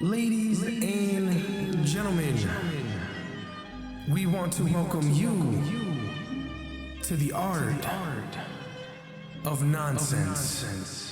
Ladies and gentlemen, we want to welcome you to the art of nonsense.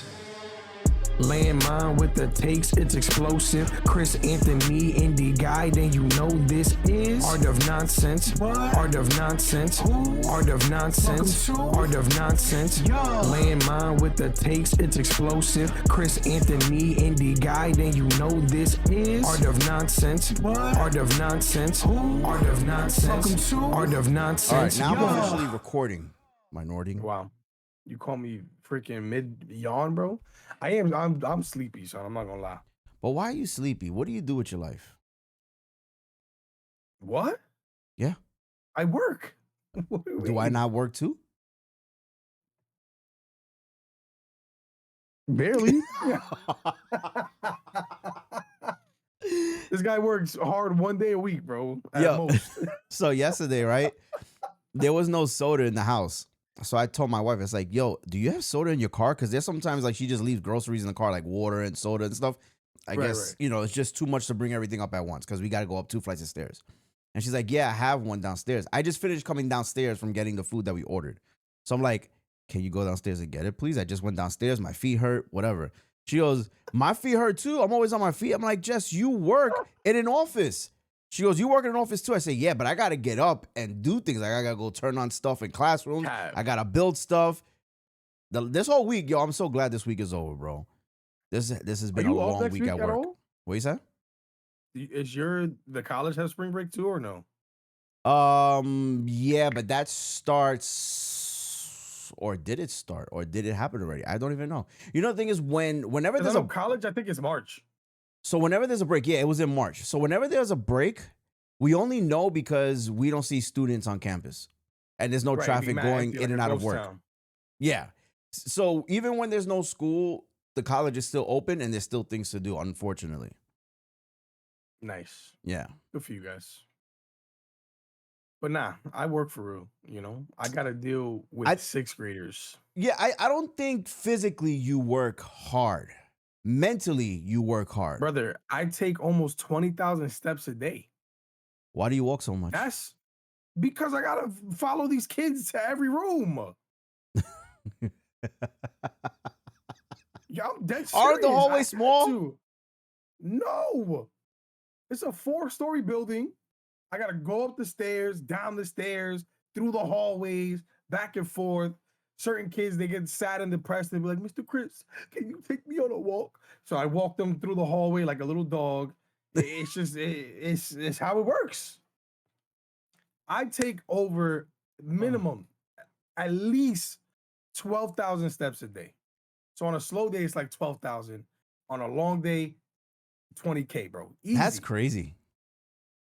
Lan Mind with the takes, it's explosive. Chris Anthony, indie guy, then you know this is Art of Nonsense. What? Art of Nonsense. Who? Art of Nonsense. Art of Nonsense. Yo. Lan Mind with the takes, it's explosive. Chris Anthony, indie guy, then you know this is Art of Nonsense. What? Art of Nonsense. Who? Art of Nonsense. Art of Nonsense. All right, now I'm officially recording, minority. Wow. You call me freaking mid yawn, bro? I'm sleepy, so I'm not gonna lie. But why are you sleepy? What do you do with your life? What? Yeah. I work. Do I not work too? Barely. This guy works hard 1 day a week, bro. At most. So yesterday, right? There was no soda in the house. So I told my wife, it's like, yo, do you have soda in your car? Because there's sometimes like she just leaves groceries in the car, like water and soda and stuff. I guess, you know, it's just too much to bring everything up at once because we got to go up 2 flights of stairs. And she's like, yeah, I have one downstairs. I just finished coming downstairs from getting the food that we ordered. So I'm like, can you go downstairs and get it, please? I just went downstairs. My feet hurt, whatever. She goes, my feet hurt too. I'm always on my feet. I'm like, Jess, you work in an office. She goes, you work in an office too? I say, yeah, but I got to get up and do things. Like I got to go turn on stuff in classrooms. I got to build stuff. This whole week, yo, I'm so glad this week is over, bro. This has been a long week at work. What you say? Is the college have spring break too or no? Yeah, but that starts, or did it start? Or did it happen already? I don't even know. You know, the thing is whenever there's a college, I think it's March. So whenever there's a break, yeah, it was in March. So whenever there's a break, we only know because we don't see students on campus. And there's no traffic going in and out of work. Yeah. So even when there's no school, the college is still open and there's still things to do, unfortunately. Nice. Yeah. Good for you guys. But nah, I work for real, you know? I got to deal with sixth graders. Yeah, I don't think physically you work hard. Mentally, you work hard. Brother, I take almost 20,000 steps a day. Why do you walk so much? That's because I got to follow these kids to every room. Yo, I'm dead serious. Aren't the hallways small? No. It's a 4-story building. I got to go up the stairs, down the stairs, through the hallways, back and forth. Certain kids, they get sad and depressed. They be like, Mr. Chris, can you take me on a walk? So I walk them through the hallway like a little dog. It's just, it's how it works. I take over minimum at least 12,000 steps a day. So on a slow day, it's like 12,000. On a long day, 20K, bro. Easy. That's crazy.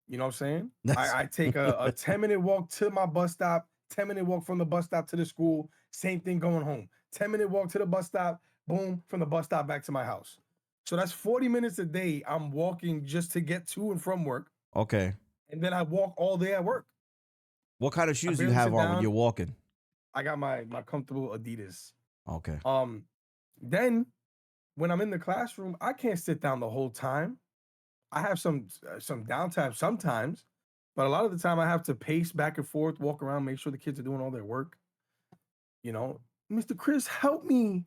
You know what I'm saying? I take a 10-minute walk to my bus stop, 10-minute walk from the bus stop to the school. Same thing going home. 10-minute walk to the bus stop, boom, from the bus stop back to my house. So that's 40 minutes a day I'm walking just to get to and from work. Okay. And then I walk all day at work. What kind of shoes do you have on when you're walking? I got my comfortable Adidas. Okay. Then when I'm in the classroom, I can't sit down the whole time. I have some downtime sometimes, but a lot of the time I have to pace back and forth, walk around, make sure the kids are doing all their work. You know, Mr. Chris, help me.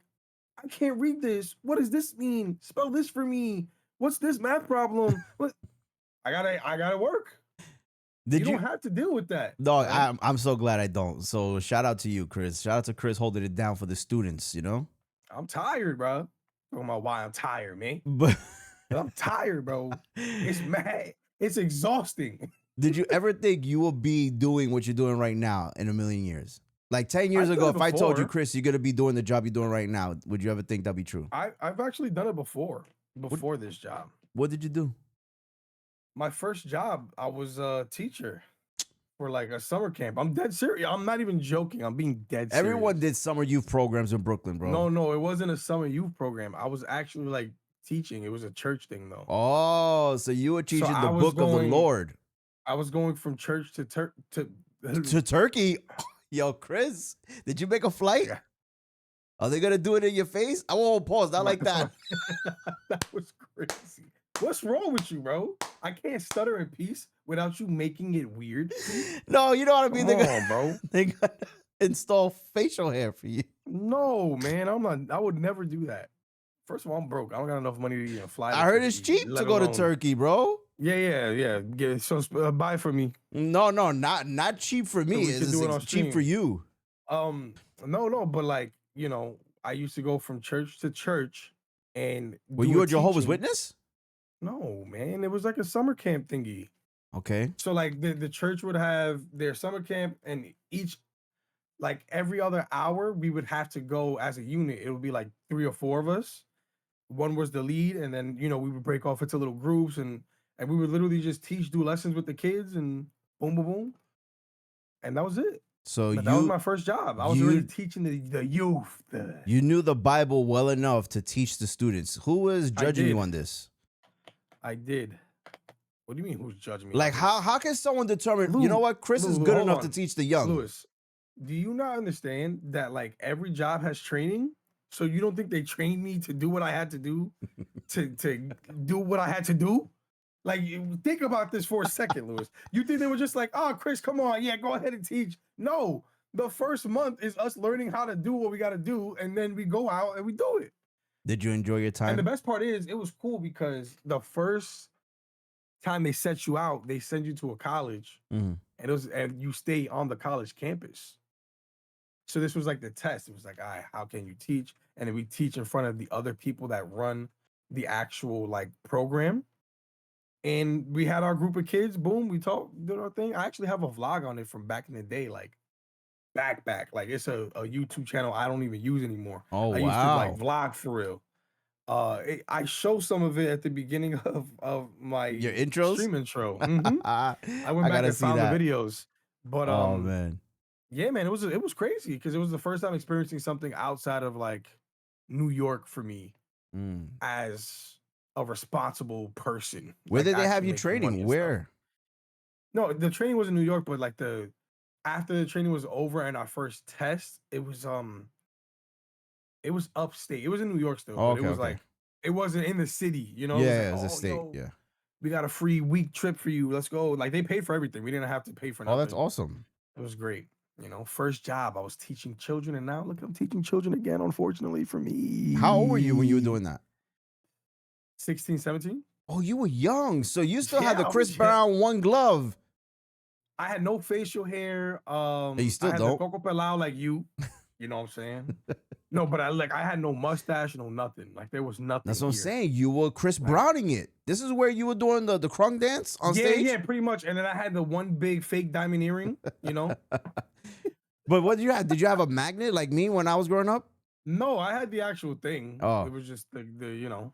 I can't read this. What does this mean? Spell this for me. What's this math problem? What? I gotta work. You don't have to deal with that. No, I'm so glad I don't. So shout out to you, Chris. Shout out to Chris holding it down for the students, you know? I'm tired, bro. Talking about why I'm tired, man. But I'm tired, bro. It's mad. It's exhausting. Did you ever think you will be doing what you're doing right now in a million years? Like 10 years ago, if I told you, Chris, you're going to be doing the job you're doing right now, would you ever think that'd be true? I've actually done it before this job. What did you do? My first job, I was a teacher for like a summer camp. I'm dead serious. I'm not even joking. I'm being dead serious. Everyone did summer youth programs in Brooklyn, bro. No, it wasn't a summer youth program. I was actually like teaching. It was a church thing, though. Oh, so you were teaching the book of the Lord. I was going from church to Turkey. Yo, Chris, did you make a flight? Yeah. Are they gonna do it in your face? I won't pause. Not like that. That was crazy. What's wrong with you, bro? I can't stutter in peace without you making it weird. No, you know what I mean? Come on, bro. They got to install facial hair for you. No, man, I'm not. I would never do that. First of all, I'm broke. I don't got enough money to even fly. I heard it's cheap to go to Turkey, bro. Yeah. Buy for me. No, not cheap for me. It's cheap for you. No, but like, I used to go from church to church and were you a Jehovah's Witness? No, man. It was like a summer camp thingy. Okay. So like the church would have their summer camp, and like every other hour we would have to go as a unit. It would be like 3 or 4 of us. One was the lead, and then we would break off into little groups, and we would literally just do lessons with the kids, and boom, boom, boom, and that was it. So that was my first job. I was already teaching the youth. You knew the Bible well enough to teach the students. Who was judging you on this? I did. What do you mean, who's judging me? Like, how can someone determine, you know what, Chris is good enough to teach the young? Louis, do you not understand that, like, every job has training? So you don't think they trained me to do what I had to do, to do what I had to do? Like, think about this for a second, Louis. You think they were just like, oh, Chris, come on, yeah, go ahead and teach. No, the first month is us learning how to do what we got to do, and then we go out and we do it. Did you enjoy your time? And the best part is, it was cool because the first time they set you out, they send you to a college, and you stay on the college campus. So this was like the test. It was like, all right, how can you teach? And then we teach in front of the other people that run the actual like program. And we had our group of kids. Boom, we did our thing. I actually have a vlog on it from back in the day, like back. Like it's a YouTube channel I don't even use anymore. Oh, I used to like vlog for real. I show some of it at the beginning of my your intros, stream intro. I went back and found the videos. But oh man, yeah, man, it was crazy because it was the first time experiencing something outside of like New York for me as a responsible person. Where did they have you training? Where? No, the training was in New York, but like after the training was over and our first test, it was upstate. It was in New York still, but it was like it wasn't in the city, Yeah, it was a state. Yeah, we got a free week trip for you. Let's go. Like they paid for everything. We didn't have to pay for nothing. Oh, that's awesome. It was great. First job. I was teaching children, and now look, I'm teaching children again. Unfortunately for me. How old were you when you were doing that? 16, 17. Oh, you were young, so you still had the Chris Brown one glove. I had no facial hair. You still I had don't? the Coco Pelao like you. You know what I'm saying? No, but I had no mustache, no nothing. Like there was nothing. That's what I'm saying. You were Chris Browning it. This is where you were doing the crunk dance on stage? Yeah, pretty much. And then I had the one big fake diamond earring, But what did you have? Did you have a magnet like me when I was growing up? No, I had the actual thing. Oh. It was just the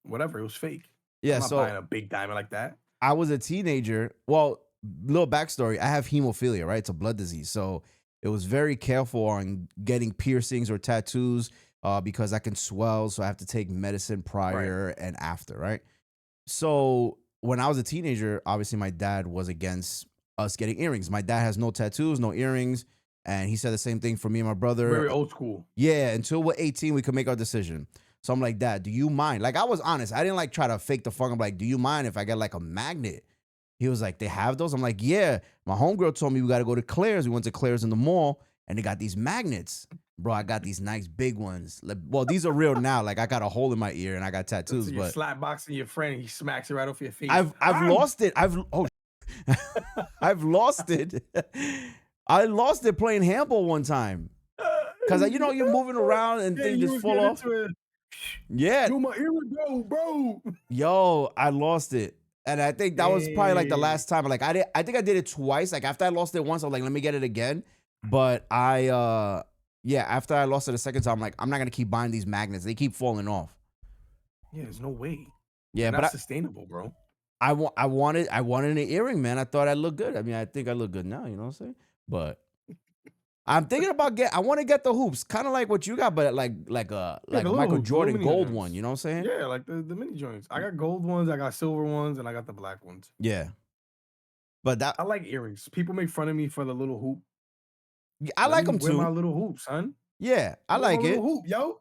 whatever. It was fake. Yeah, I'm not buying a big diamond like that. I was a teenager. Well, little backstory. I have hemophilia, right? It's a blood disease. So it was very careful on getting piercings or tattoos because I can swell. So I have to take medicine prior and after, right? So when I was a teenager, obviously my dad was against us getting earrings. My dad has no tattoos, no earrings. And he said the same thing for me and my brother. Very old school. Yeah, until we're 18, we could make our decision. So I'm like, Dad, do you mind? Like, I was honest. I didn't like try to fake the funk. I'm like, do you mind if I get like a magnet? He was like, they have those? I'm like, yeah. My homegirl told me we got to go to Claire's. We went to Claire's in the mall, and they got these magnets. Bro, I got these nice big ones. Like, well, these are real now. Like, I got a hole in my ear, and I got tattoos. So but slap boxing your friend, and he smacks it right off your face. I've lost it. I've lost it. I lost it playing handball one time. Because, you're moving around and things just fall off. Yeah. Do my ear go, bro. Yo, I lost it. And I think that was probably like the last time. Like I think I did it twice. Like after I lost it once, I was like, let me get it again. But after I lost it a second time, I'm like, I'm not gonna keep buying these magnets. They keep falling off. Yeah, there's no way. Yeah, but that's sustainable, bro. I wanted an earring, man. I thought I looked good. I mean, I think I look good now, you know what I'm saying? But I'm thinking about I want to get the hoops, kind of like what you got, but like a Michael Jordan gold one. You know what I'm saying? Yeah, like the mini joints. I got gold ones, I got silver ones, and I got the black ones. Yeah, but I like earrings. People make fun of me for the little hoop. Yeah, I like them too. Wear my little hoop, son. Yeah, I like it. Little hoop, yo.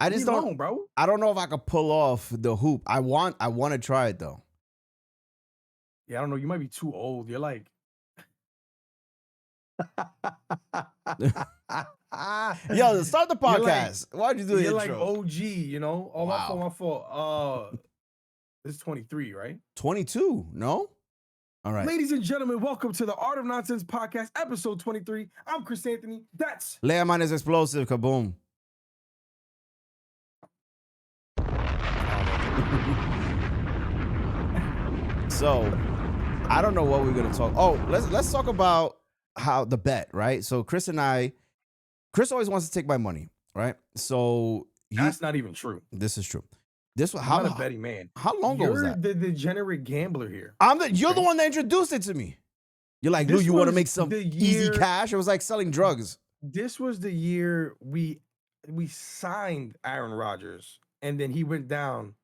I just Leave don't, alone, bro. I don't know if I could pull off the hoop. I want to try it though. Yeah, I don't know. You might be too old. You're like. Yo, start the You're like- podcast. Why'd you do the You're intro? like OG, you know? Oh, Wow. my fault. This is 23, right? 22, no? All right. Ladies and gentlemen, welcome to the Art of Nonsense podcast, episode 23. I'm Chris Anthony. That's Lan Mind is explosive. Kaboom. So, I don't know what we're gonna talk. Oh, let's talk about how the bet, right? So Chris always wants to take my money, right? So that's not even true. this is true. This was I'm not a betting man. How long ago was You're that? the degenerate gambler here. You're the one that introduced it to me. You're like, Lou, This you want to was make some the easy year- cash? It was like selling drugs. This was the year we signed Aaron Rodgers, and then he went down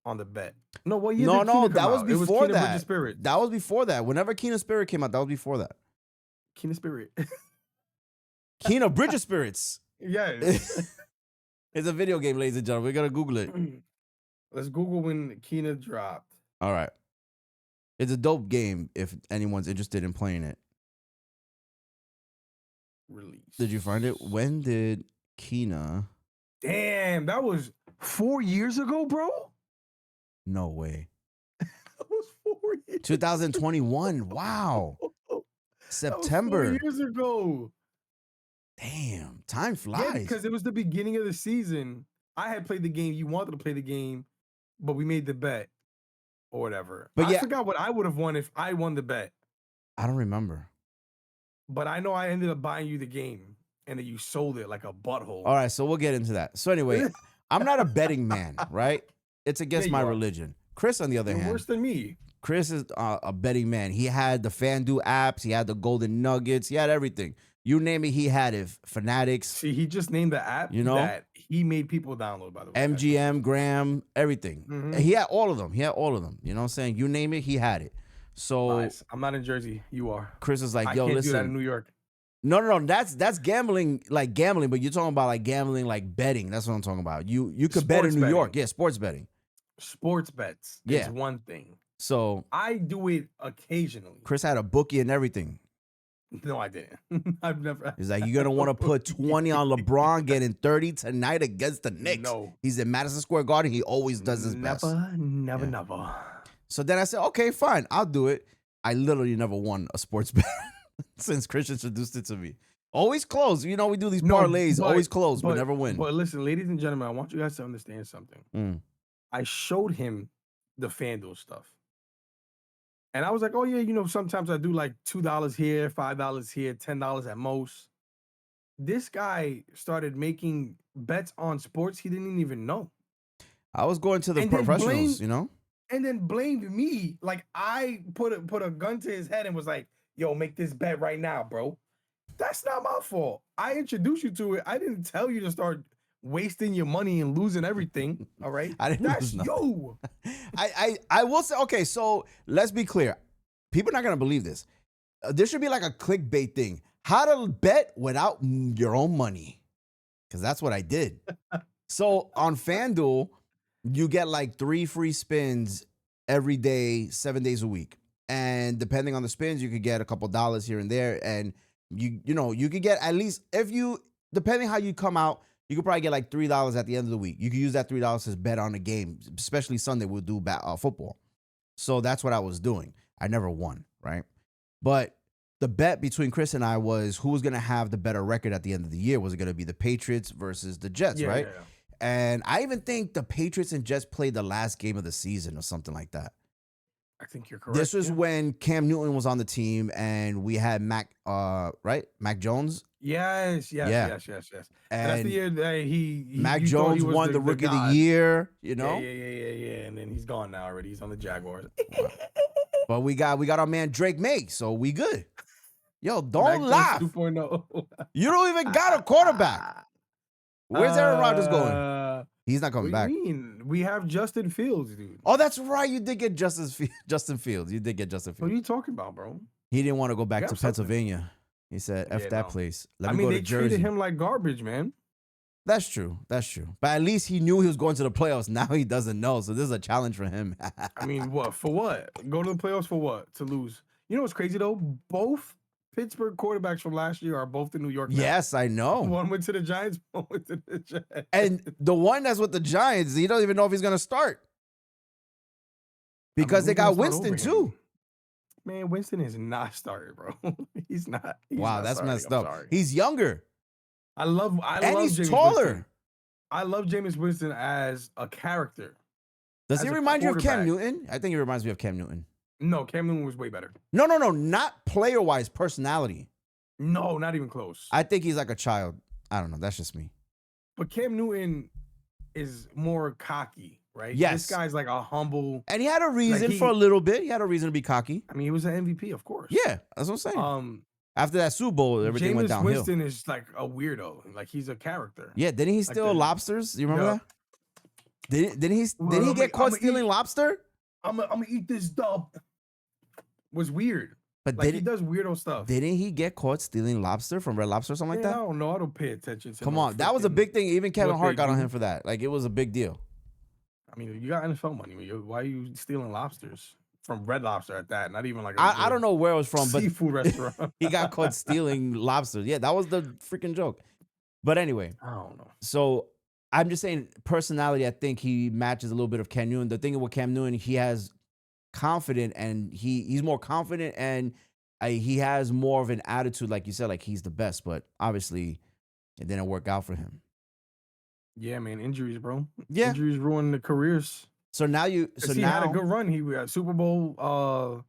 on the bet. No, what year? No, did no, Keenan that come was out? It before Keenan that. Bridges Spirit. That was before that. Whenever Keenan Spirit came out, that was before that. Keenan Spirit. Keenan Bridges Spirits. Yes. It's a video game, ladies and gentlemen. We gotta Google it. Let's Google when Keenan dropped. All right. It's a dope game if anyone's interested in playing it. Release. Did you find it? When did Keena? Damn, that was 4 years ago, bro. No way. That was 4 years. 2021. Wow. September. That was 4 years ago. Damn. Time Yeah, flies. because it was the beginning of the season. I had played the game. You wanted to play the game, but we made the bet or whatever. But I yeah- forgot what I would have won if I won the bet. I don't remember. But I know I ended up buying you the game and then you sold it like a butthole. All right, so we'll get into that. So anyway, I'm not a betting man, right? It's against Yeah, my you are. religion. Chris, on the other You're hand, worse than me. Chris is a betting man. He had the FanDuel apps. He had the Golden Nuggets. He had everything. You name it, he had it. Fanatics, See, he just named the app You know? that he made people download, by the way. MGM, Graham, everything. Mhm. He had all of them. You know what I'm saying? You name it, he had it. So Nice. I'm not in Jersey. You are. Chris is like, I yo, can't do that in listen. New York. No. That's gambling, like gambling, but you're talking about like gambling, like betting. That's what I'm talking about. You could bet in Sports New York. betting. Yeah, sports betting. Sports bets Yeah. is one thing. So I do it occasionally. Chris had a bookie and everything. No, I didn't. I've never. He's like, you're gonna want to put 20 on LeBron getting 30 tonight against the Knicks. No. He's in Madison Square Garden. He always does his never, best. Never, Yeah. never. So then I said, okay, fine, I'll do it. I literally never won a sports bet since Chris introduced it to me. Always close. You know, we do these No, parlays, but- always close, but but- never win. But listen, ladies and gentlemen, I want you guys to understand something. Mm. I showed him the FanDuel stuff. And I was like, oh, yeah, you know, sometimes I do like $2 here, $5 here, $10 at most. This guy started making bets on sports he didn't even know. I was going to the And then professionals, blame- you know? And then blamed me. Like I put a gun to his head and was like, yo, make this bet right now, bro. That's not my fault. I introduced you to it. I didn't tell you to start wasting your money and losing everything. All right. I didn't That's lose nothing. yo. I will say, okay, so let's be clear. People are not going to believe this. There should be like a clickbait thing. How to bet without your own money. Because that's what I did. So on FanDuel, you get like 3 free spins every day, 7 days a week. And depending on the spins, you could get a couple dollars here and there. And you could get at least, depending how you come out, you could probably get like $3 at the end of the week. You could use that $3 to bet on a game, especially Sunday. We'll do football. So that's what I was doing. I never won, right? But the bet between Chris and I was who was going to have the better record at the end of the year. Was it going to be the Patriots versus the Jets, right? Yeah. And I even think the Patriots and Jets played the last game of the season or something like that. I think you're correct. This was yeah. when Cam Newton was on the team and we had Mac Jones. Yes. Yeah. And that's the And year that he Mac you thought he Jones was won the Rookie of god. the Year, you know? Yeah. And then he's gone now already. He's on the Jaguars. But we got our man Drake May, so we good. Yo, Mac don't Jones laugh. 2.0. You don't even got a quarterback. Where's Aaron Rodgers going? He's not What coming do back. you mean? We have Justin Fields, dude. Oh, that's right. You did get Justin Fields. You did get Justin What are Fields. you talking about, bro? He didn't want to go back You to have something. Pennsylvania. He said, F Yeah, that no. place. Let I me mean, go they to Jersey. treated him like garbage, man. That's true. That's true. But at least he knew he was going to the playoffs. Now he doesn't know. So this is a challenge for him. I mean, what? For what? Go to the playoffs for what? To lose. You know what's crazy, though? Both Pittsburgh quarterbacks from last year are both the New York Mets. Yes, I know. One went to the Giants, one went to the Giants. And the one that's with the Giants, he doesn't even know if he's going to start. Because they got Winston, too. Man, Winston is not starting, bro. He's not. Wow, not that's starting. messed up. He's younger. I love and he's Jameis taller. Winston. I love Jameis Winston as a character. Does he remind you of Cam Newton? I think he reminds me of Cam Newton. No, Cam Newton was way better. No, not player-wise, personality. No, not even close. I think he's like a child. I don't know. That's just me. But Cam Newton is more cocky, right? Yes. This guy's like a humble. And he had a reason for a little bit. He had a reason to be cocky. I mean, he was an MVP, of course. Yeah, that's what I'm saying. After that Super Bowl, everything went downhill. Winston is like a weirdo. Like he's a character. Yeah, didn't he steal lobsters? You remember that? Didn't he get caught stealing lobster? I'm gonna eat this dub. Was weird. But like he does weirdo stuff. Didn't he get caught stealing lobster from Red Lobster or something like that? I don't know. I don't pay attention to. Come on, that was a big thing. Even Kevin Hart got on him for that. Like it was a big deal. I mean, you got NFL money. Why are you stealing lobsters from Red Lobster at that? Not even like I don't know where it was from, but seafood restaurant. He got caught stealing lobsters. Yeah, that was the freaking joke. But anyway, I don't know. So I'm just saying, personality. I think he matches a little bit of Cam Newton. The thing with Cam Newton, he has confident and he's more confident and he has more of an attitude, like you said, like he's the best. But obviously, it didn't work out for him. Yeah, man, injuries, bro. Yeah, injuries ruin the careers. So now he had a good run. He had Super Bowl.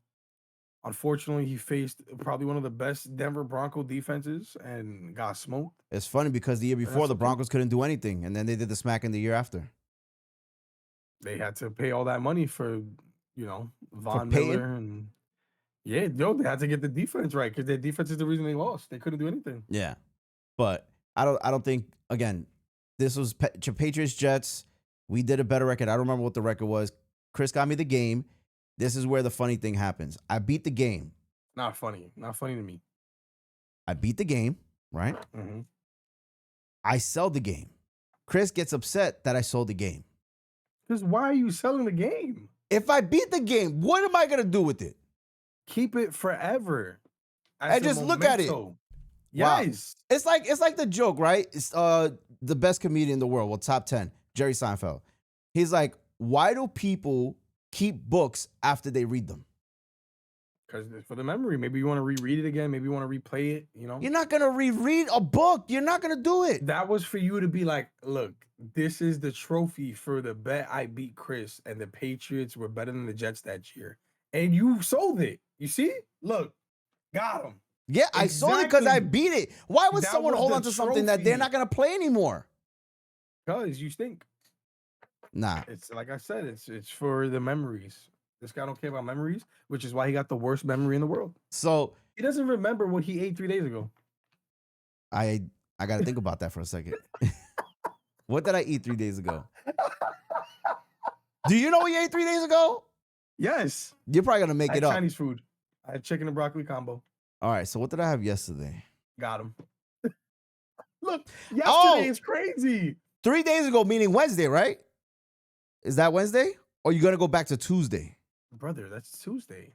Unfortunately, he faced probably one of the best Denver Bronco defenses and got smoked. It's funny because the year before the Broncos couldn't do anything, and then they did the smack in the year after. They had to pay all that money for Von Miller and they had to get the defense right because their defense is the reason they lost. They couldn't do anything. Yeah, but I don't think again. This was Patriots Jets. We did a better record. I don't remember what the record was. Chris got me the game. This is where the funny thing happens. I beat the game. Not funny. Not funny to me. I beat the game, right? Mm-hmm. I sell the game. Chris gets upset that I sold the game. Because why are you selling the game? If I beat the game, what am I going to do with it? Keep it forever. And just look at it. Yes. Wow. It's like the joke, right? It's the best comedian in the world, well, top 10, Jerry Seinfeld. He's like, why do people keep books after they read them? Because for the memory. Maybe you want to reread it again. Maybe you want to replay it, You're not going to reread a book. You're not going to do it. That was for you to be like, look, this is the trophy for the bet I beat Chris and the Patriots were better than the Jets that year. And you sold it. You see? Look, got him. Yeah, I sold it because I beat it. Why would someone hold on to something that they're not going to play anymore? Because you stink. Nah. It's like I said, it's for the memories. This guy don't care about memories, which is why he got the worst memory in the world. So he doesn't remember what he ate 3 days ago. I got to think about that for a second. What did I eat 3 days ago? Do you know what you ate 3 days ago? Yes. You're probably going to make it up. Chinese food. I had chicken and broccoli combo. All right. So what did I have yesterday? Got him. Look, yesterday is crazy. 3 days ago, meaning Wednesday, right? Is that Wednesday? Or you going to go back to Tuesday? Brother, that's Tuesday.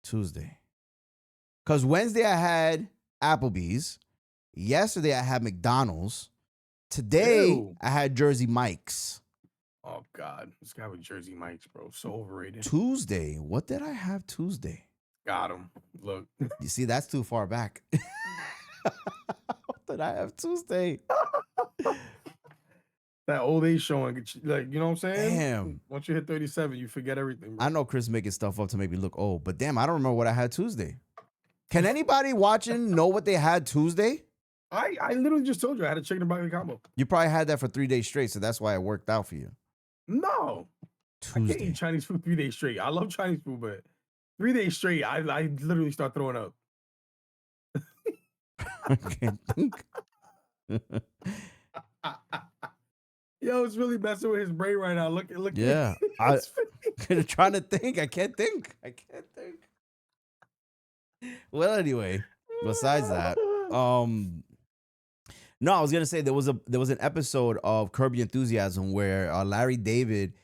Tuesday. Because Wednesday I had Applebee's. Yesterday I had McDonald's. Today I had Jersey Mike's. Oh, God. This guy with Jersey Mike's, bro. So overrated. Tuesday. What did I have Tuesday? Got him. Look. You see, that's too far back. What did I have Tuesday? That old age showing, like, you know what I'm saying? Damn. Once you hit 37, you forget everything, bro. I know Chris making stuff up to make me look old, but damn, I don't remember what I had Tuesday. Can anybody watching know what they had Tuesday? I literally just told you I had a chicken and broccoli combo. You probably had that for 3 days straight, so that's why it worked out for you. No. Tuesday. I can't eat Chinese food 3 days straight. I love Chinese food, but 3 days straight, I literally start throwing up. I can't think. Yo, it's really messing with his brain right now. Look. Yeah. I'm trying to think. I can't think. Well, anyway, besides that, No, I was gonna say there was an episode of Curb Your Enthusiasm where Larry David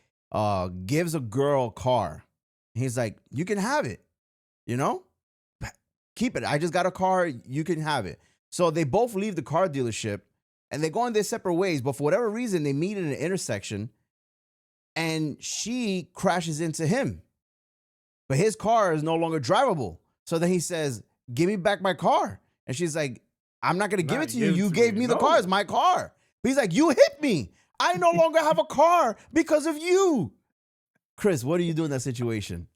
gives a girl a car. He's like, "You can have it, you know, keep it. I just got a car. You can have it." So they both leave the car dealership and they go on their separate ways. But for whatever reason, they meet in an intersection, and she crashes into him. But his car is no longer drivable. So then he says, "Give me back my car," and she's like, "I'm not gonna give it to you. You gave me the car. It's my car." But he's like, "You hit me. I no longer have a car because of you." Chris, what do you do in that situation?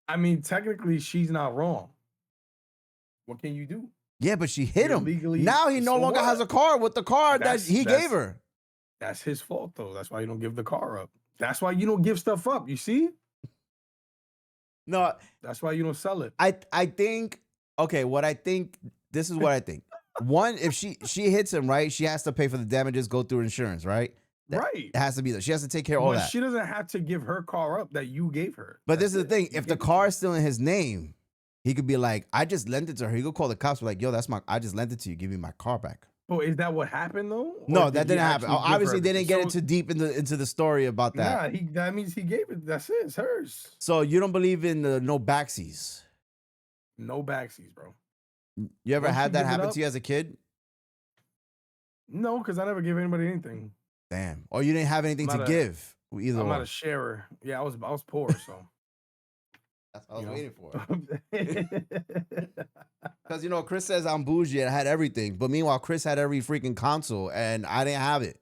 I mean, technically, she's not wrong. What can you do? Yeah, but she hit him. Legally, Now he no longer has a car with the car that he gave her. That's his fault, though. That's why you don't give the car up. That's why you don't give stuff up. You see? No, that's why you don't sell it. I think, okay, this is what I think. One, if she hits him, right, she has to pay for the damages, go through insurance, right? Right. It has to be there. She has to take care of all that. She doesn't have to give her car up that you gave her. But this is the thing. If the car is still in his name, he could be like, "I just lent it to her." He could call the cops, like, "Yo, I just lent it to you. Give me my car back." Oh, is that what happened though? No, that didn't happen. Obviously, they didn't get into deep into the story about that. Nah, that means he gave it. That's it. It's hers. So you don't believe in the no backsies? No backsies, bro. You ever had that happen to you as a kid? No, because I never gave anybody anything. Damn. Or you didn't have anything to give? Either I'm one. not a sharer. Yeah, I was poor, so. That's what I was waiting for. Because, Chris says I'm bougie and I had everything. But meanwhile, Chris had every freaking console and I didn't have it.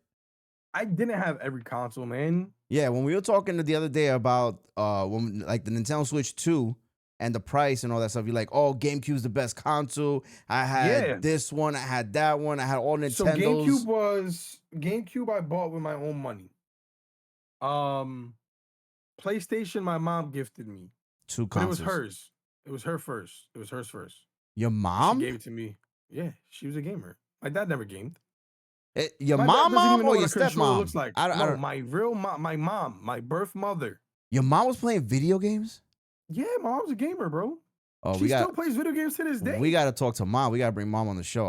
I didn't have every console, man. Yeah, when we were talking the other day about when like the Nintendo Switch 2 and the price and all that stuff, you're like, "Oh, GameCube's the best console. I had this one, I had that one, I had all Nintendos." So GameCube I bought with my own money. PlayStation my mom gifted me. 2 consoles. But it was hers. It was her first. It was hers first. Your mom? She gave it to me. Yeah, she was a gamer. My dad never gamed. Your mom or your stepmom? Looks like. No, my real mom, my mom, my birth mother. Your mom was playing video games? Yeah, my mom's a gamer, bro. Oh, she still plays video games to this day. We got to talk to mom. We got to bring mom on the show.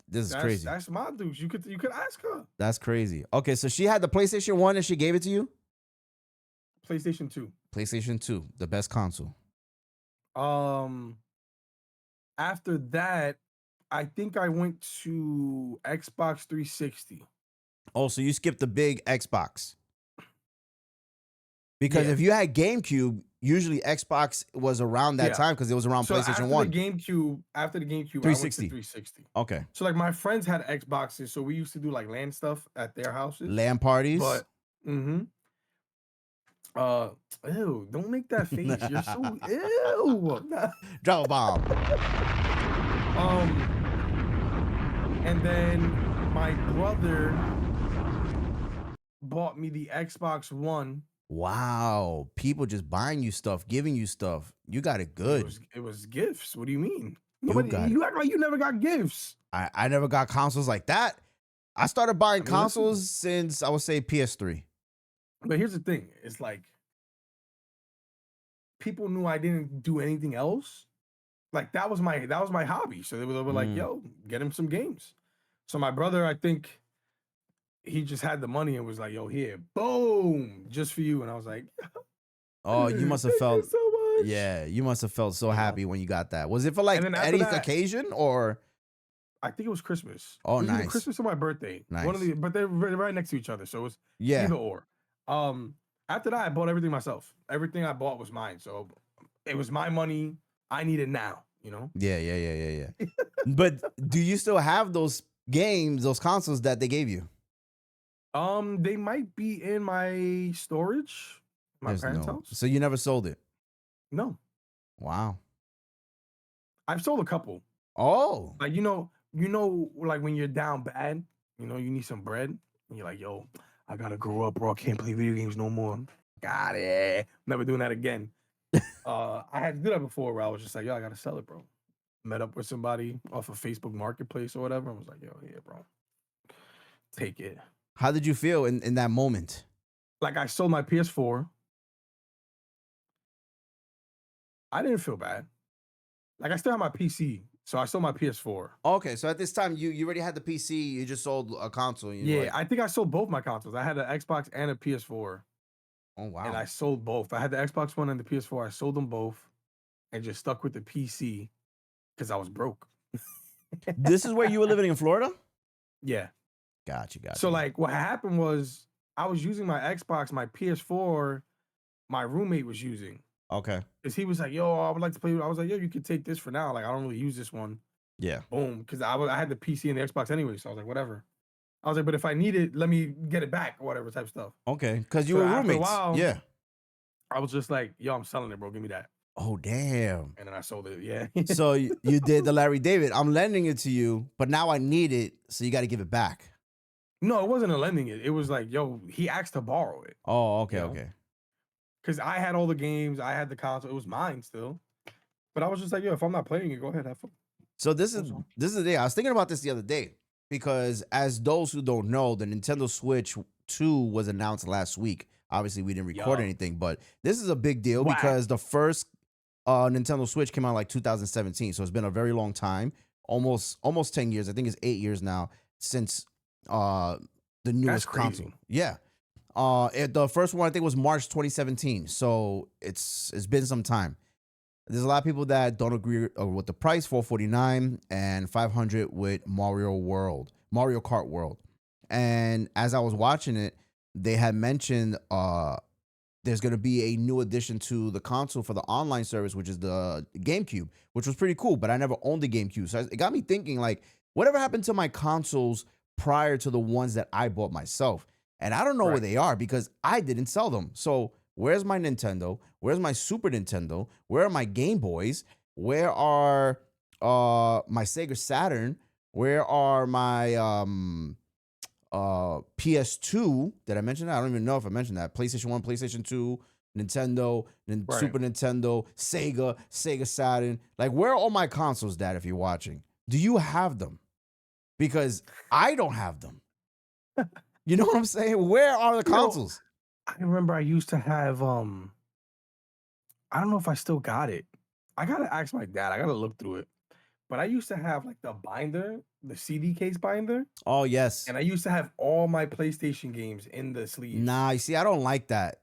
This is crazy. That's my dude. You could ask her. That's crazy. Okay, so she had the PlayStation 1 and she gave it to you? PlayStation 2. PlayStation 2, the best console. After that, I think I went to Xbox 360. Oh, so you skipped the big Xbox. Because if you had GameCube, usually Xbox was around that time because it was around PlayStation 1. After the GameCube, 360. I went to 360. Okay. So like my friends had Xboxes, so we used to do like LAN stuff at their houses. LAN parties? But ew, don't make that face. You're so ew. Drop a bomb. And then my brother bought me the Xbox One. Wow. People just buying you stuff, giving you stuff. You got it good. It was gifts. What do you mean? You act like you never got gifts. I never got consoles like that. I started buying consoles since, I would say, PS3. But here's the thing. It's like, people knew I didn't do anything else. Like that was my hobby. So they were like, "Yo, get him some games." So my brother, I think he just had the money and was like, "Yo, here, boom, just for you." And I was like, "Oh, you must have felt so much." Yeah, you must have felt so happy when you got that. Was it for like any occasion or? I think it was Christmas. Oh, it was nice. Christmas or my birthday. Nice. But they're right next to each other, so it was either or. After that, I bought everything myself. Everything I bought was mine, so it was my money. I need it now, Yeah. But do you still have those games, those consoles that they gave you? They might be in my storage, my parents' house. So you never sold it? No. Wow. I've sold a couple. Oh. Like like when you're down bad, you need some bread, and you're like, "Yo, I gotta grow up, bro. I can't play video games no more." Got it. Never doing that again. I had to do that before where I was just like, "Yo, I gotta sell it, bro." Met up with somebody off of Facebook Marketplace or whatever. I was like, "Yo, here, bro. Take it." How did you feel in that moment? Like I sold my PS4. I didn't feel bad. Like I still have my PC So I sold my PS4. Okay, so at this time you already had the PC. You just sold a console. Yeah, I think I sold both my consoles. I had an Xbox and a PS4, Oh wow. and I sold both. I had the Xbox One and the PS4. I sold them both, and just stuck with the PC because I was broke. This is where you were living in Florida? Yeah. Gotcha. So like, what happened was I was using my Xbox, my PS4. My roommate was using. Okay. Because he was like, yo, I would like to play. I was like, yo, you could take this for now. Like, I don't really use this one. Yeah. Boom. Because I had the PC and the Xbox anyway. So I was like, whatever. I was like, but if I need it, let me get it back or whatever type stuff. Okay. Because you So were after a roommates. while, Yeah. I was just like, yo, I'm selling it, bro. Give me that. Oh, damn. And then I sold it. Yeah. So you did the Larry David. I'm lending it to you, but now I need it, so you got to give it back. No, it wasn't a lending it. It was like, yo, he asked to borrow it. Oh, okay, You know? okay. Because I had all the games. I had the console. It was mine still. But I was just like, yo, if I'm not playing it, go ahead, have fun. So this is the day. I was thinking about this the other day because, as those who don't know, the Nintendo Switch 2 was announced last week. Obviously, we didn't record anything, but this is a big deal because the first Nintendo Switch came out like 2017. So it's been a very long time, almost 10 years. I think it's 8 years now since the newest console. Yeah. The first one I think was March 2017. So it's been some time. There's a lot of people that don't agree with the price, $449 and $500 with Mario Kart World. And as I was watching it, they had mentioned there's going to be a new addition to the console for the online service, which is the GameCube, which was pretty cool. But I never owned the GameCube, so it got me thinking, like, whatever happened to my consoles prior to the ones that I bought myself? And I don't know where they are because I didn't sell them. So where's my Nintendo? Where's my Super Nintendo? Where are my Game Boys? Where are my Sega Saturn? Where are my PS2? Did I mention that? I don't even know if I mentioned that. PlayStation 1, PlayStation 2, Nintendo, Super Nintendo, Sega Saturn. Like, where are all my consoles, Dad, if you're watching? Do you have them? Because I don't have them. You know what I'm saying? Where are the consoles? I remember I used to have I don't know if I still got it. I gotta ask my dad. I gotta look through it. But I used to have like the binder, the CD case binder. Oh, yes. And I used to have all my PlayStation games in the sleeves. Nah, you see, I don't like that.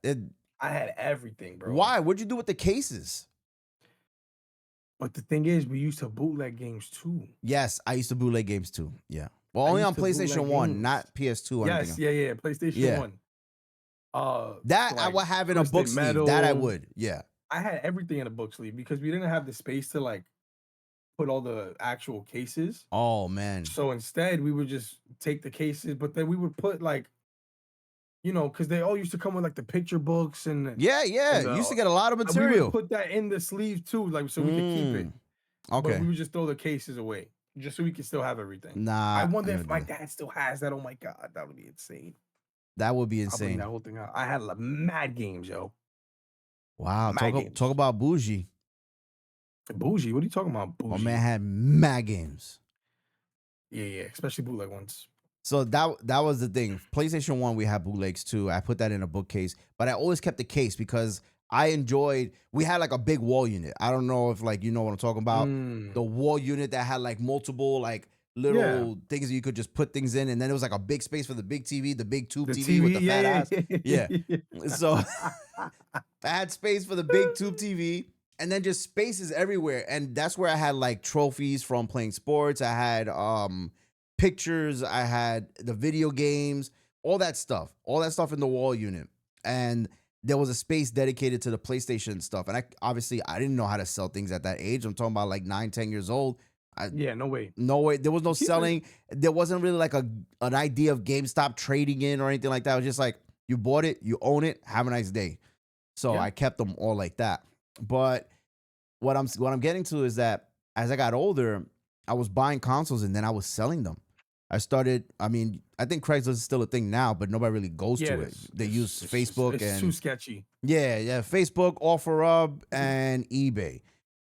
I had everything, bro. Why? What'd you do with the cases? But the thing is, we used to bootleg games too. Yes, I used to bootleg games too. Yeah. Well, only on PlayStation 1, not PS2 or anything. Yeah, PlayStation 1. That I would have in a book sleeve. That I would. Yeah. I had everything in a book sleeve because we didn't have the space to like put all the actual cases. Oh man. So instead we would just take the cases, but then we would put like, you know, because they all used to come with like the picture books and you used to get a lot of material. We would put that in the sleeve too, like so we could keep it. Okay. But we would just throw the cases away just so we could still have everything. Nah. I wonder if my dad still has that. Oh my god, that would be insane. That would be I'll bring insane. that whole thing out. I had like mad games, yo. Wow. Talk about bougie. Bougie? What are you talking about? Bougie. My man had mad games. Yeah, especially bootleg ones. So that was the thing. PlayStation 1, we had bootlegs too. I put that in a bookcase, but I always kept the case because I enjoyed. We had like a big wall unit. I don't know if like you know what I'm talking about. The wall unit that had like multiple like little things that you could just put things in, and then it was like a big space for the big TV, the big tube TV with the fat ass. Yeah. So I had space for the big tube TV. And then just spaces everywhere. And that's where I had like trophies from playing sports. I had pictures. I had the video games, all that stuff in the wall unit. And there was a space dedicated to the PlayStation stuff. And I didn't know how to sell things at that age. I'm talking about like 9, 10 years old. No way. No way. There was no selling. There wasn't really like an idea of GameStop trading in or anything like that. It was just like, you bought it, you own it, have a nice day. So I kept them all like that. But what I'm getting to is that as I got older, I was buying consoles and then I was selling them. I think Craigslist is still a thing now, but nobody really goes to it. They use Facebook it's and too sketchy. Yeah, Facebook, OfferUp, and eBay.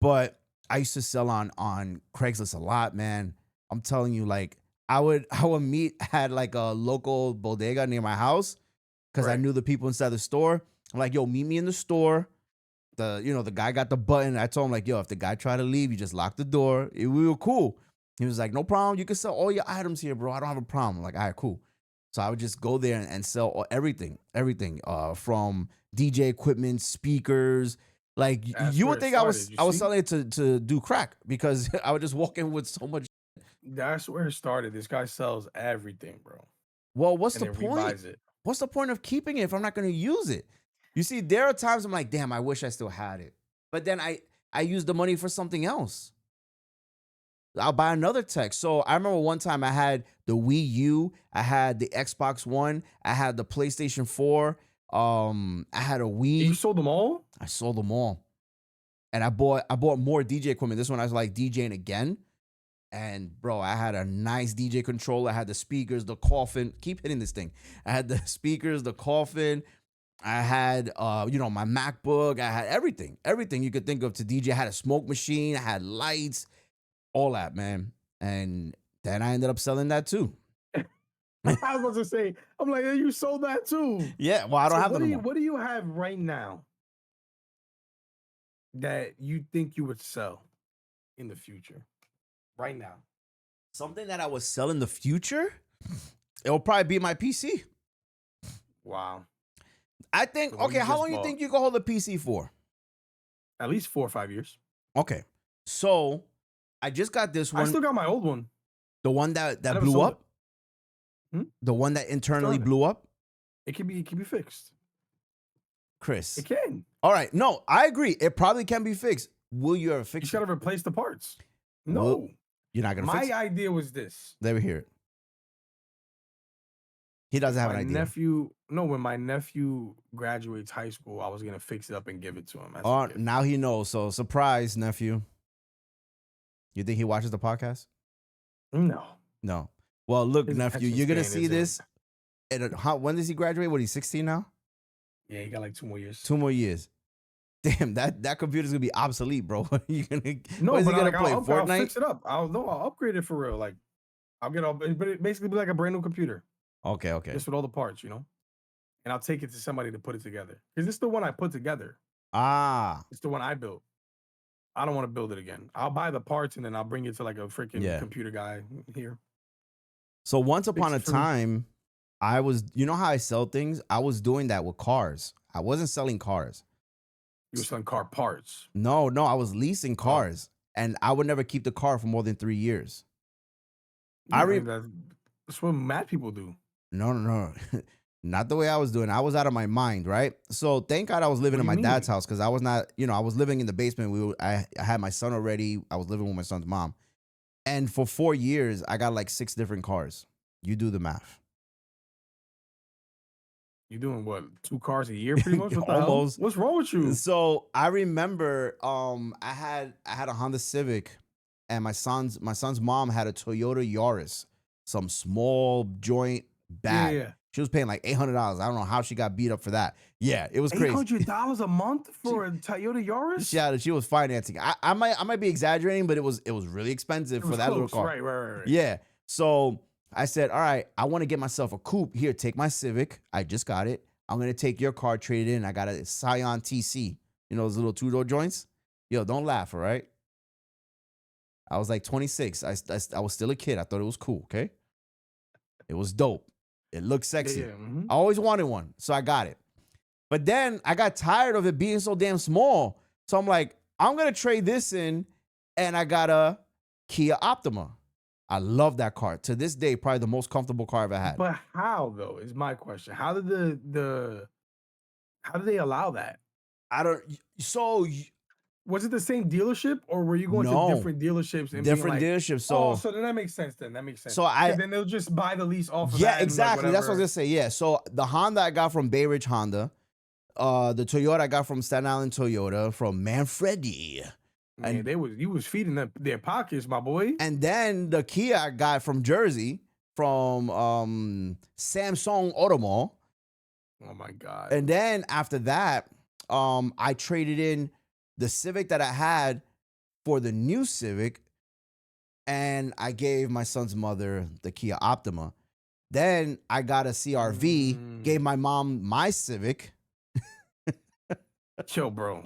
But I used to sell on Craigslist a lot, man. I'm telling you, like I would meet at like a local bodega near my house because I knew the people inside the store. I'm like, yo, meet me in the store. the guy got the button. I told him like, yo, if the guy tried to leave, you just lock the door. We were cool. He was like, no problem. You can sell all your items here, bro. I don't have a problem. I'm like, all right, cool. So I would just go there and sell everything, from DJ equipment, speakers. Like you would think I was selling it to do crack because I would just walk in with so much. That's where it started. This guy sells everything, bro. Well, what's the point? What's the point of keeping it if I'm not going to use it? You see, there are times I'm like, damn, I wish I still had it. But then I use the money for something else. I'll buy another tech. So I remember one time I had the Wii U, I had the Xbox One, I had the PlayStation 4, I had a Wii. You sold them all? I sold them all. And I bought more DJ equipment. This one I was like DJing again. And bro, I had a nice DJ controller. I had the speakers, the coffin. Keep hitting this thing. I had the speakers, the coffin. I had my MacBook. I had everything you could think of to DJ. I had a smoke machine. I had lights. All that, man. And then I ended up selling that too. I was about to say, I'm like, you sold that too. Yeah, well, I don't have them. What do you have right now that you think you would sell in the future? Right now. Something that I would sell in the future? It'll probably be my PC. Wow. I think, okay, how long you think you can hold a PC for? At least 4 or 5 years. Okay. So I just got this one. I still got my old one. The one that blew up? The one that internally blew up? It can be fixed. Chris. It can. All right. No, I agree. It probably can be fixed. Will you ever fix it? You gotta replace the parts. No. Well, you're not gonna fix it? My idea was this. Let me hear it. He doesn't have an idea. When my nephew graduates high school, I was gonna fix it up and give it to him. Oh, now he knows. So surprise, nephew. You think he watches the podcast? No. Well, look, nephew, you're gonna see this. When does he graduate? What, he's 16 now? Yeah, he got like 2 more years. 2 more years. Damn, that computer's gonna be obsolete, bro. What is he gonna play? Fortnite? I'll fix it up. I'll upgrade it for real. Like, I'll get but it basically be like a brand new computer. Okay. Just with all the parts, and I'll take it to somebody to put it together. Because it's the one I put together. It's the one I built. I don't want to build it again. I'll buy the parts and then I'll bring it to like a freaking computer guy here. So once upon a time, I was, how I sell things? I was doing that with cars. I wasn't selling cars. You were selling car parts? No, I was leasing cars. And I would never keep the car for more than 3 years. That's what mad people do. No. Not the way I was doing. I was out of my mind, right? So thank God I was living in my dad's house because I was not, I was living in the basement. I had my son already. I was living with my son's mom. And for 4 years, I got like 6 different cars. You do the math. You doing what? 2 cars a year, pretty much? What Almost. What's wrong with you? So I remember, I had a Honda Civic, and my son's mom had a Toyota Yaris, some small joint bag. Yeah. She was paying like $800. I don't know how she got beat up for that. Yeah, it was crazy. $800 a month for a Toyota Yaris? Yeah, she was financing. I might be exaggerating, but it was really expensive for that little car. Right. Yeah. So I said, all right, I want to get myself a coupe. Here, take my Civic. I just got it. I'm gonna take your car, trade it in. I got a Scion TC. Those little 2-door joints. Yo, don't laugh, all right? I was like 26. I was still a kid. I thought it was cool. Okay. It was dope. It looked sexy. Yeah. Mm-hmm. I always wanted one, so I got it. But then I got tired of it being so damn small. So I'm like, I'm going to trade this in, and I got a Kia Optima. I love that car. To this day, probably the most comfortable car I've ever had. But how, though, is my question. How did how did they allow that? Was it the same dealership, or were you going to different dealerships? And different dealerships. So then that makes sense. So then they'll just buy the lease off of that. Yeah, exactly. That's what I was gonna say. Yeah. So the Honda I got from Bay Ridge Honda, the Toyota I got from Staten Island Toyota, from Manfredi. Man, you was feeding their pockets, my boy. And then the Kia I got from Jersey, from Samsung Automall. Oh my God. And then after that, I traded in the Civic that I had for the new Civic, and I gave my son's mother the Kia Optima. Then I got a CRV, gave my mom my Civic. Chill, bro.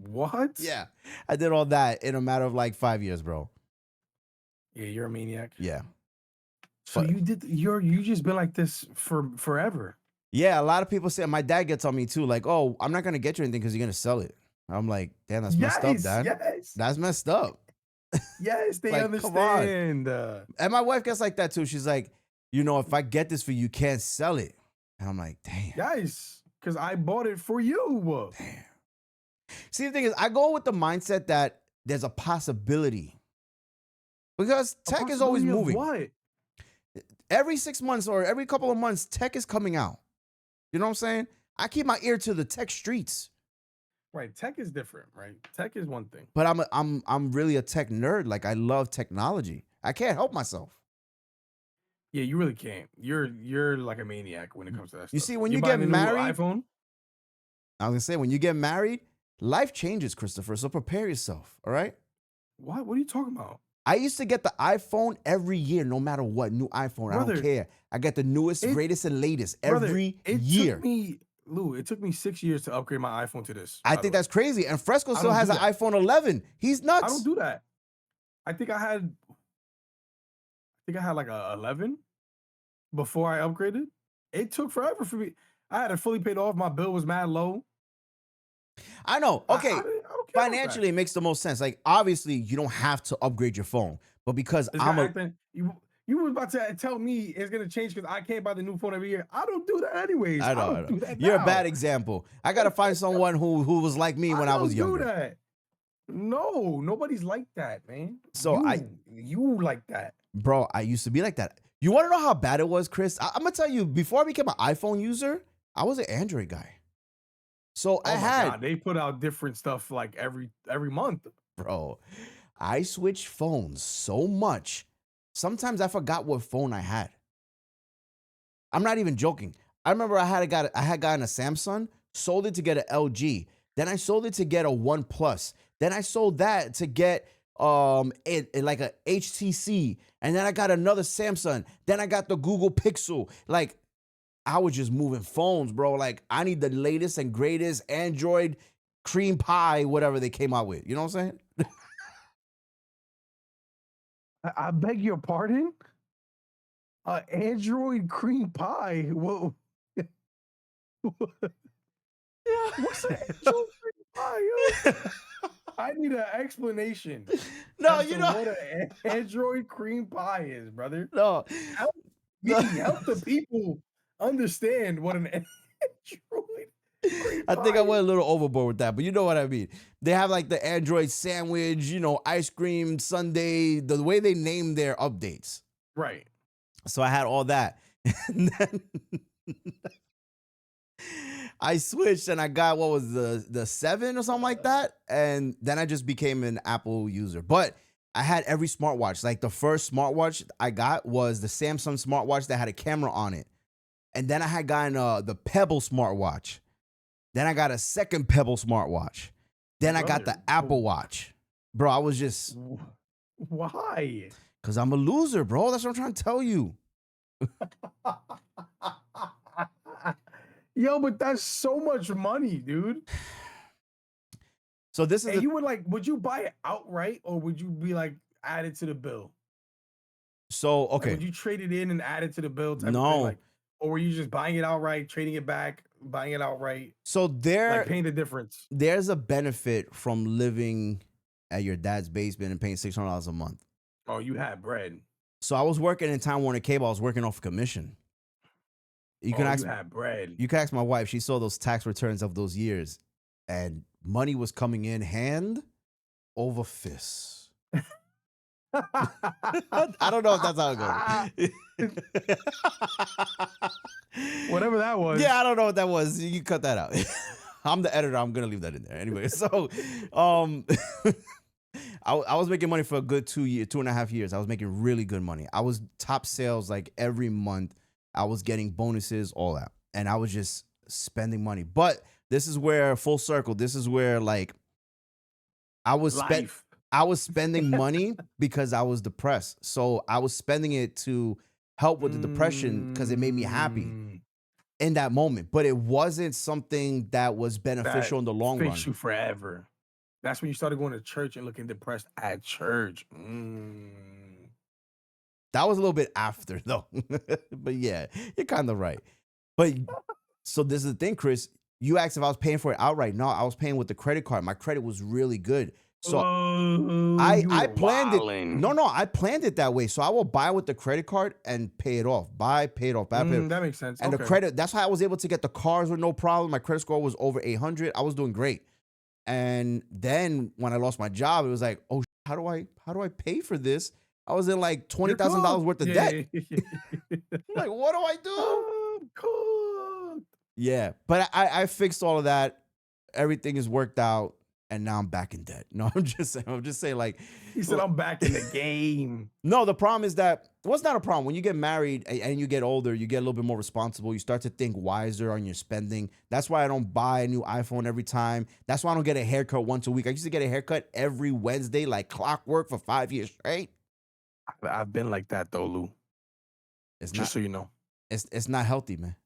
What? Yeah, I did all that in a matter of like 5 years, bro. Yeah, you're a maniac. Yeah. So But you just been like this for forever. yeah, a lot of people say, my dad gets on me too, like, oh, I'm not gonna get you anything because you're gonna sell it. I'm like, damn, that's messed up, Dad. Yes. That's messed up. Yes, they Like, come on. understand. And my wife gets like that too. She's like, if I get this for you, you can't sell it. And I'm like, damn. Yes, because I bought it for you. Damn. See, the thing is, I go with the mindset that there's a possibility. Because tech is always moving. What? Every 6 months or every couple of months, tech is coming out. You know what I'm saying? I keep my ear to the tech streets. Right, tech is different, right? Tech is one thing. But I'm really a tech nerd. Like, I love technology. I can't help myself. Yeah, you really can't. You're like a maniac when it comes to that stuff. You see, when you you buying get the new married, iPhone? I was gonna say, when you get married, life changes, Christopher. So prepare yourself. All right. What are you talking about? I used to get the iPhone every year, no matter what. New iPhone. I don't care. I get the newest, greatest, and latest every year. It took me 6 years to upgrade my iPhone to this. I think that's crazy. And Fresco still has an iPhone 11. He's nuts. I don't do that. I think I had like a 11 before I upgraded. It took forever for me. I had it fully paid off. My bill was mad low. I know. Okay. I don't care financially, it makes the most sense. Like, obviously, you don't have to upgrade your phone. But because you were about to tell me it's gonna change because I can't buy the new phone every year. I don't do that anyways. I don't do that. You're a bad example. I gotta find someone who was like me when I was younger. Do that. No, nobody's like that, man. So you like that, bro. I used to be like that. You want to know how bad it was, Chris? I'm gonna tell you. Before I became an iPhone user, I was an Android guy. So they put out different stuff like every month, bro. I switched phones so much. Sometimes I forgot what phone I had. I'm not even joking. I remember I had gotten a Samsung, sold it to get an LG. Then I sold it to get a OnePlus. Then I sold that to get like a HTC. And then I got another Samsung. Then I got the Google Pixel. Like, I was just moving phones, bro. Like, I need the latest and greatest Android cream pie, whatever they came out with. You know what I'm saying? I beg your pardon? Android cream pie? Whoa. What's an Android cream pie? I need an explanation. No, you know what an Android cream pie is, brother. No. Help the people understand what an Android cream I think pie I went a little overboard with that, but you know what I mean. They have like the Android sandwich, ice cream sundae, the way they name their updates. Right. So I had all that. And then I switched and I got, what was the 7 or something like that. And then I just became an Apple user. But I had every smartwatch. Like, the first smartwatch I got was the Samsung smartwatch that had a camera on it. And then I had gotten the Pebble smartwatch. Then I got a second Pebble smartwatch. Then I got the Apple Watch. Bro, I was just... Why? Because I'm a loser, bro. That's what I'm trying to tell you. Yo, but that's so much money, dude. So this is... And you would you buy it outright or would you be like, add it to the bill? So, okay. Like, would you trade it in and add it to the bill? No. Or were you just buying it outright, trading it back, buying it outright? So paying the difference. There's a benefit from living at your dad's basement and paying $600 a month. Oh, you had bread. So I was working in Time Warner Cable. I was working off commission. You had bread. You can ask my wife. She saw those tax returns of those years, and money was coming in hand over fist. I don't know if that's how it goes. Whatever that was. Yeah, I don't know what that was. You can cut that out. I'm the editor. I'm gonna leave that in there anyway. So, I was making money for a good 2.5 years. I was making really good money. I was top sales like every month. I was getting bonuses, all that, and I was just spending money. But this is where full circle. This is where like I was spending money because I was depressed. So I was spending it to help with the depression because it made me happy in that moment. But it wasn't something that was beneficial in the long run. Fix you forever. That's when you started going to church and looking depressed at church. That was a little bit after though. But yeah, you're kind of right. But so this is the thing, Chris. You asked if I was paying for it outright. No, I was paying with the credit card. My credit was really good. So I planned it. No, I planned it that way. So I will buy with the credit card and pay it off. Buy, pay it off, buy, pay it off. That makes sense. And the credit, that's how I was able to get the cars with no problem. My credit score was over 800. I was doing great. And then when I lost my job, it was like, oh, how do I pay for this? I was in like $20,000 worth of debt. Like, what do I do? Cool. Yeah, but I fixed all of that. Everything is worked out, and now I'm back in debt. No, I'm just saying like he said I'm back in the game. No, the problem is that what's not a problem when you get married and you get older, you get a little bit more responsible. You start to think wiser on your spending. That's why I don't buy a new iPhone every time. That's why I don't get a haircut once a week. I used to get a haircut every Wednesday, like clockwork, for 5 years straight. I've been like that though, Lou. It's just not, so you know. It's not healthy, man.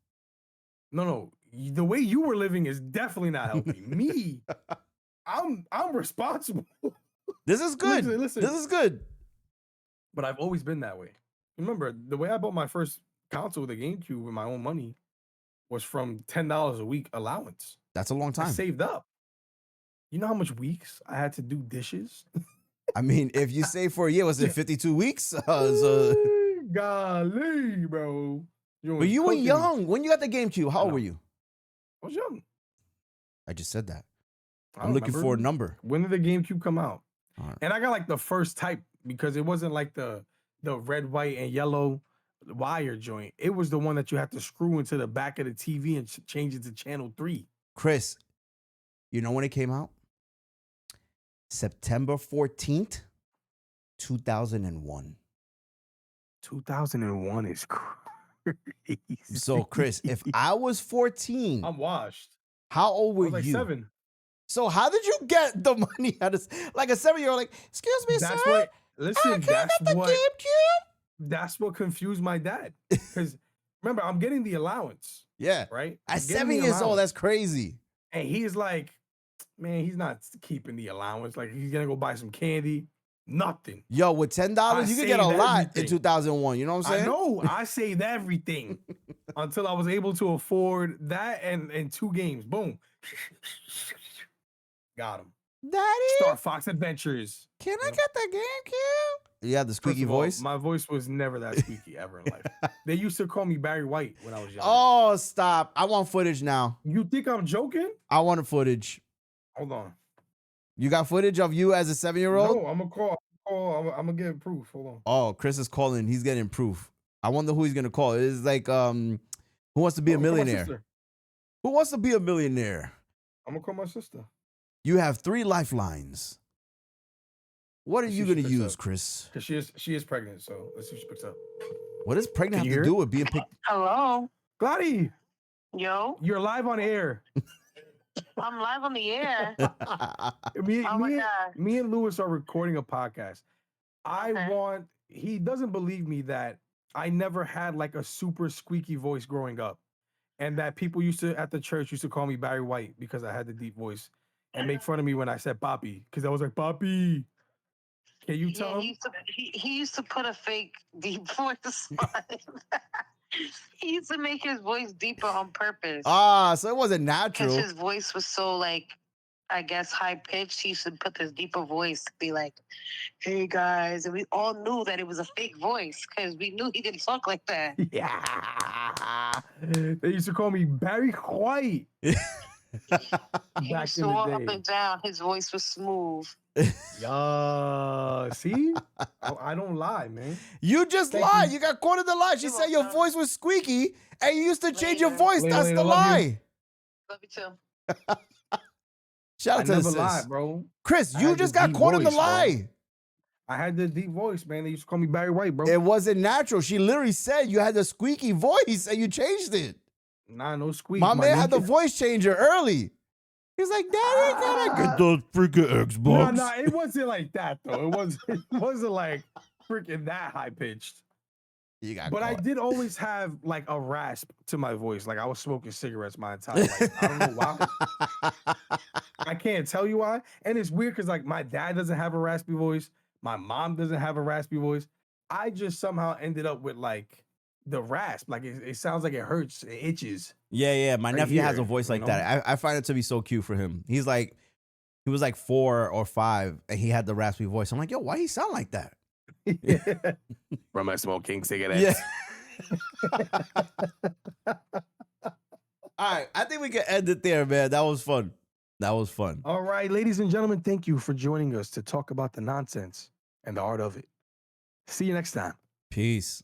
No. The way you were living is definitely not healthy. Me, I'm responsible. This is good. Listen. This is good. But I've always been that way. Remember, the way I bought my first console, the GameCube, with my own money, was from $10 a week allowance. That's a long time. I saved up. You know how much weeks I had to do dishes? I mean, if you save for a year, was it 52 weeks? Golly, bro. But you were young. When you got the GameCube, how old were you? I was young. I just said that. I'm looking for a number. When did the GameCube come out? Right. And I got like the first type because it wasn't like the red, white, and yellow wire joint. It was the one that you had to screw into the back of the TV and change it to channel 3. Chris, you know when it came out? September 14th, 2001. 2001 is crazy. So, Chris, if I was 14, I'm washed. How old were I was you? like 7. So how did you get the money out of like a 7-year-old? Like, excuse me, that's sir. What, listen, GameCube. That's what confused my dad. Because remember, I'm getting the allowance. Yeah. Right? At 7 years old, that's crazy. And he's like, man, he's not keeping the allowance. Like, he's gonna go buy some candy. Nothing. Yo, with $10, you could get a lot in 2001. You know what I'm saying? I know. I saved everything until I was able to afford that and 2 games. Boom. Got him. Daddy. Star Fox Adventures. Can I get the GameCube? You had the squeaky voice? My voice was never that squeaky ever in life. They used to call me Barry White when I was young. Oh, stop. I want footage now. You think I'm joking? I want footage. Hold on. You got footage of you as a 7-year-old? No, I'm gonna call. I'm gonna get proof. Hold on. Oh, Chris is calling. He's getting proof. I wonder who he's gonna call. It's like Who Wants to Be a Millionaire? Who Wants to Be a Millionaire? I'm gonna call my sister. You have 3 lifelines. What are you gonna use, Chris? Because she is pregnant. So let's see if she picks up. What does pregnant have to do with being picked? Hello. Gladys. Yo. You're live on air. I'm live on the air. Me and Lewis are recording a podcast. He doesn't believe me that I never had like a super squeaky voice growing up. And that people at the church used to call me Barry White because I had the deep voice and make fun of me when I said Papi. Because I was like, Papi. Can you tell him? He used to put a fake deep voice on it. He used to make his voice deeper on purpose. So it wasn't natural. Because his voice was so, like, I guess, high-pitched. He used to put this deeper voice to be like, hey, guys. And we all knew that it was a fake voice because we knew he didn't talk like that. Yeah. They used to call me Barry White. He used to walk up and down. His voice was smooth. Yeah, see? I don't lie, man. You just lied. You got caught in the lie. She said your voice was squeaky and you used to change your voice. That's the lie. Love you too. Shout out to the lied, bro. Chris, you just got caught in the lie. I had the deep voice, man. They used to call me Barry White, bro. It wasn't natural. She literally said you had the squeaky voice and you changed it. Nah, no squeak. My man had the voice changer early. He's like, Daddy, can I get the freaking Xbox? No, it wasn't like that though. It wasn't like freaking that high pitched. You got But I caught. did always have like a rasp to my voice. Like I was smoking cigarettes my entire life. I don't know why. I can't tell you why. And it's weird because like my dad doesn't have a raspy voice. My mom doesn't have a raspy voice. I just somehow ended up with like the rasp. Like it sounds like it hurts. It itches. Yeah. My Right nephew has a here, voice you like know? that. I find it to be so cute for him. He was like 4 or 5 and he had the raspy voice. I'm like, yo, why he sound like that? From my smoking cigarettes. Yeah. All right. I think we can end it there, man. That was fun. All right, ladies and gentlemen, thank you for joining us to talk about the nonsense and the art of it. See you next time. Peace.